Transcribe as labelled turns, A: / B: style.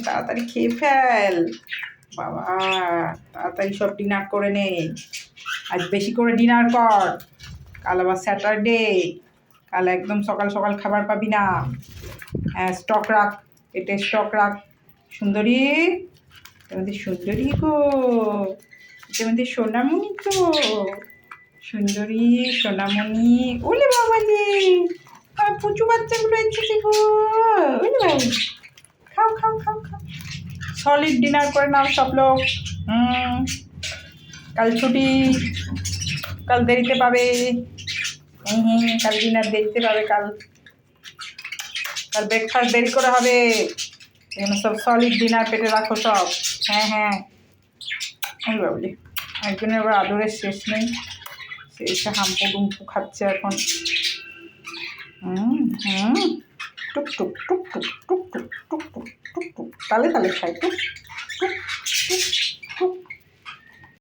A: তাড়াতাড়ি খেয়ে ফেল বাবা, তাড়াতাড়ি সব ডিনার করে নে। আজ বেশি করে ডিনার কর, কাল আবার স্যাটারডে, কাল একদম সকাল সকাল খাবার পাবি না। হ্যাঁ, স্টক রাখ, পেটে স্টক রাখ। সুন্দরী, তোমাদের সুন্দরী গো, তোমাদের সোনামণি তো, সুন্দরী সোনামণি। ওলে বাবালি, পুচু বাচ্চাগুলো এসেছে গো। ওলে বাবা, খাও খাও খাও খাও, সলিড ডিনার করে নাও সব লোক। কাল ছুটি, কাল দেরিতে পাবে। কাল ডিনার দেরিতে পাবে। কাল কাল ব্রেকফাস্ট দেরি করে হবে। এখানে সব সলিড ডিনার পেটে রাখো সব। হ্যাঁ হ্যাঁ, ওই বাবলি, একজনের আবার আদরের শেষ নেই, সে এসে হাম্পু ডুম্পু খাচ্ছে এখন। টুক টুক টুক টুক টুক টুক টুক টুক টুক টুক, তালে তালে খাই টুক।